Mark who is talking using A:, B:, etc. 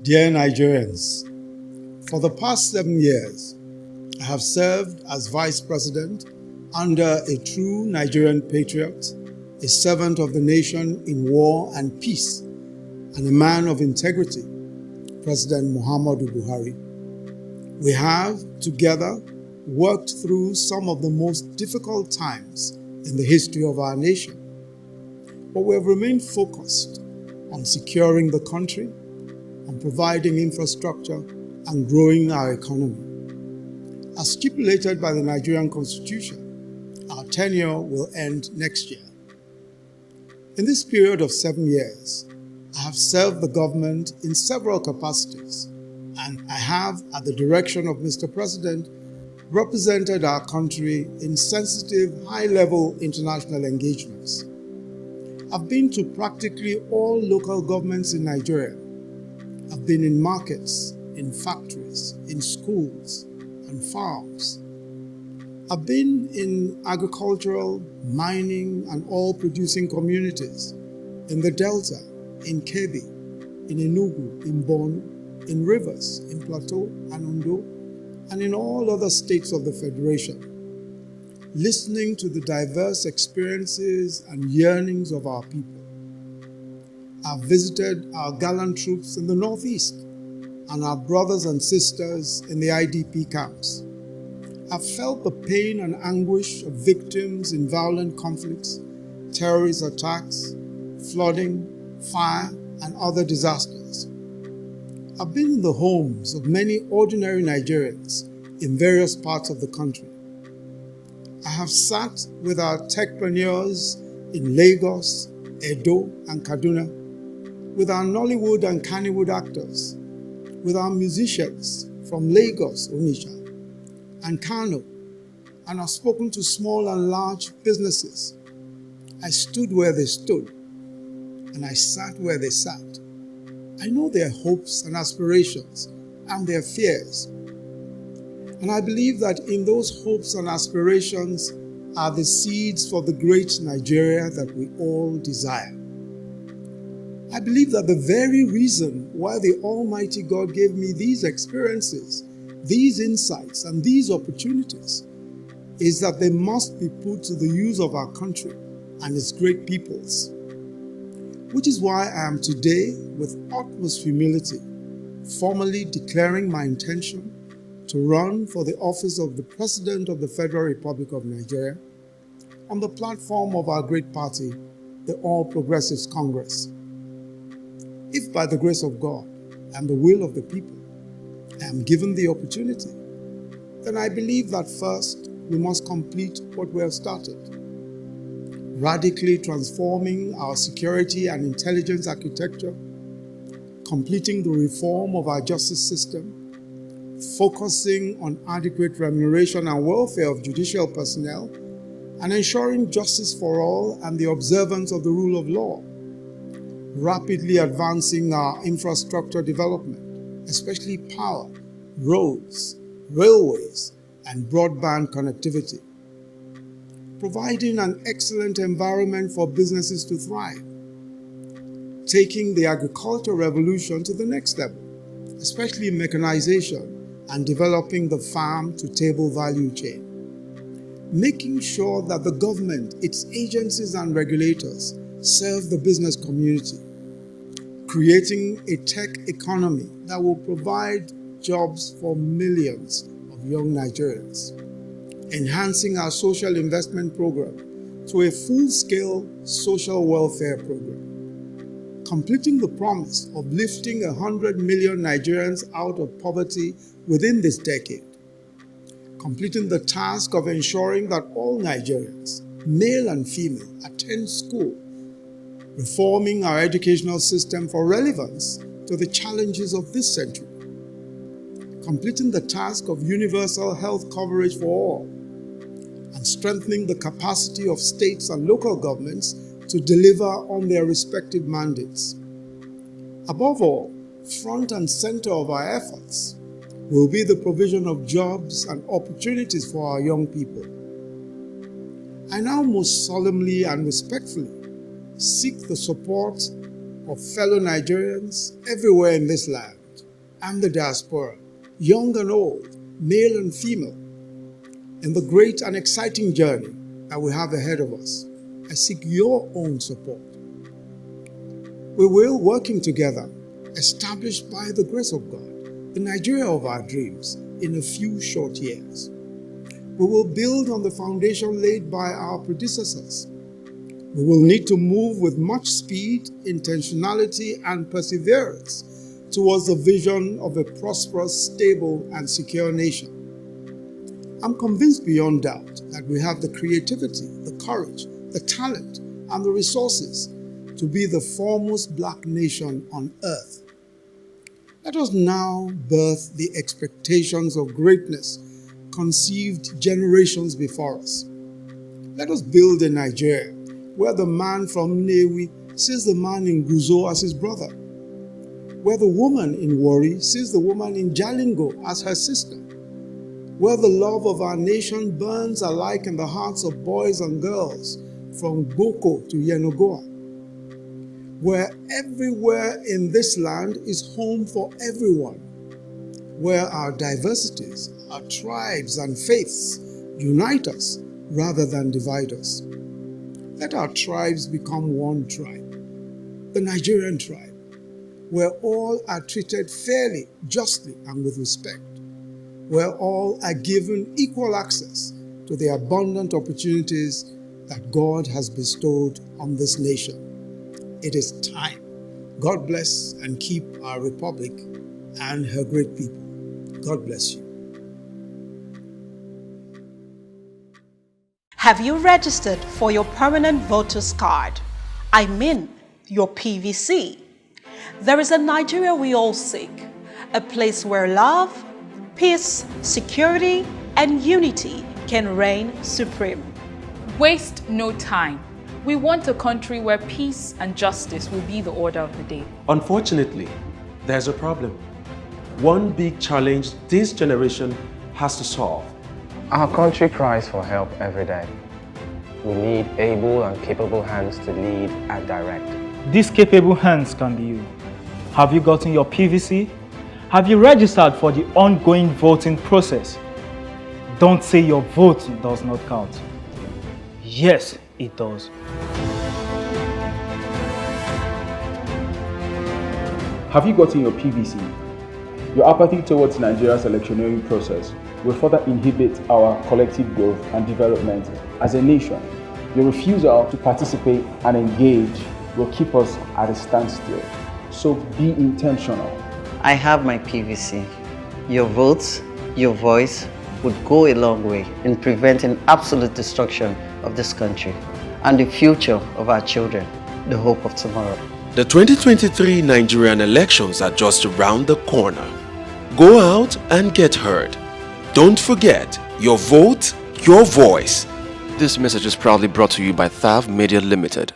A: Dear Nigerians, for the past 7 years, I have served as Vice President under a true Nigerian patriot, a servant of the nation in war and peace, and a man of integrity, President Muhammadu Buhari. We have, together, worked through some of the most difficult times in the history of our nation, but we have remained focused on securing the country, on providing infrastructure and growing our economy. As stipulated by the Nigerian Constitution, our tenure will end next year. In this period of 7 years, I have served the government in several capacities, and I have, at the direction of Mr. President, represented our country in sensitive, high-level international engagements. I've been to practically all local governments in Nigeria. I've been in markets, in factories, in schools, and farms. I've been in agricultural, mining, and oil-producing communities, in the Delta, in Kebbi, in Enugu, in Borno, in Rivers, in Plateau and Ondo, and in all other states of the Federation, listening to the diverse experiences and yearnings of our people. I've visited our gallant troops in the Northeast and our brothers and sisters in the IDP camps. I've felt the pain and anguish of victims in violent conflicts, terrorist attacks, flooding, fire, and other disasters. I've been in the homes of many ordinary Nigerians in various parts of the country. I have sat with our techpreneurs in Lagos, Edo, and Kaduna, with our Nollywood and Kannywood actors, with our musicians from Lagos, Onitsha, and Kano, and I've spoken to small and large businesses. I stood where they stood, and I sat where they sat. I know their hopes and aspirations and their fears. And I believe that in those hopes and aspirations are the seeds for the great Nigeria that we all desire. I believe that the very reason why the Almighty God gave me these experiences, these insights, and these opportunities is that they must be put to the use of our country and its great peoples. Which is why I am today, with utmost humility, formally declaring my intention to run for the office of the President of the Federal Republic of Nigeria on the platform of our great party, the All Progressives Congress. If by the grace of God and the will of the people, I am given the opportunity, then I believe that first we must complete what we have started. Radically transforming our security and intelligence architecture, completing the reform of our justice system, focusing on adequate remuneration and welfare of judicial personnel, and ensuring justice for all and the observance of the rule of law, rapidly advancing our infrastructure development, especially power, roads, railways, and broadband connectivity, providing an excellent environment for businesses to thrive, taking the agricultural revolution to the next level, especially mechanization and developing the farm-to-table value chain, making sure that the government, its agencies and regulators serve the business community, creating a tech economy that will provide jobs for millions of young Nigerians, enhancing our social investment program to a full-scale social welfare program, completing the promise of lifting 100 million Nigerians out of poverty within this decade, completing the task of ensuring that all Nigerians, male and female, attend school, reforming our educational system for relevance to the challenges of this century, completing the task of universal health coverage for all, and strengthening the capacity of states and local governments to deliver on their respective mandates. Above all, front and center of our efforts will be the provision of jobs and opportunities for our young people. I now most solemnly and respectfully seek the support of fellow Nigerians everywhere in this land and the diaspora, young and old, male and female, in the great and exciting journey that we have ahead of us. I seek your own support. We will, working together, establish by the grace of God the Nigeria of our dreams in a few short years. We will build on the foundation laid by our predecessors. We will need to move with much speed, intentionality, and perseverance towards the vision of a prosperous, stable, and secure nation. I'm convinced beyond doubt that we have the creativity, the courage, the talent, and the resources to be the foremost black nation on earth. Let us now birth the expectations of greatness conceived generations before us. Let us build a Nigeria where the man from Nnewi sees the man in Guzo as his brother, where the woman in Warri sees the woman in Jalingo as her sister, where the love of our nation burns alike in the hearts of boys and girls from Boko to Yenagoa, where everywhere in this land is home for everyone, where our diversities, our tribes and faiths unite us rather than divide us. Let our tribes become one tribe, the Nigerian tribe, where all are treated fairly, justly, and with respect, where all are given equal access to the abundant opportunities that God has bestowed on this nation. It is time. God bless and keep our republic and her great people. God bless you.
B: Have you registered for your permanent voter's card? I mean, your PVC. There is a Nigeria we all seek, a place where love, peace, security, and unity can reign supreme.
C: Waste no time. We want a country where peace and justice will be the order of the day.
D: Unfortunately, there's a problem. One big challenge this generation has to solve.
E: Our country cries for help every day. We need able and capable hands to lead and direct.
F: These capable hands can be you. Have you gotten your PVC? Have you registered for the ongoing voting process? Don't say your vote does not count. Yes, it does.
G: Have you gotten your PVC? Your apathy towards Nigeria's electioneering process will further inhibit our collective growth and development as a nation. Your refusal to participate and engage will keep us at a standstill. So be intentional.
H: I have my PVC. Your votes, your voice would go a long way in preventing absolute destruction of this country and the future of our children, the hope of tomorrow.
D: The 2023 Nigerian elections are just around the corner. Go out and get heard. Don't forget, your vote, your voice.
I: This message is proudly brought to you by THAV Media Limited.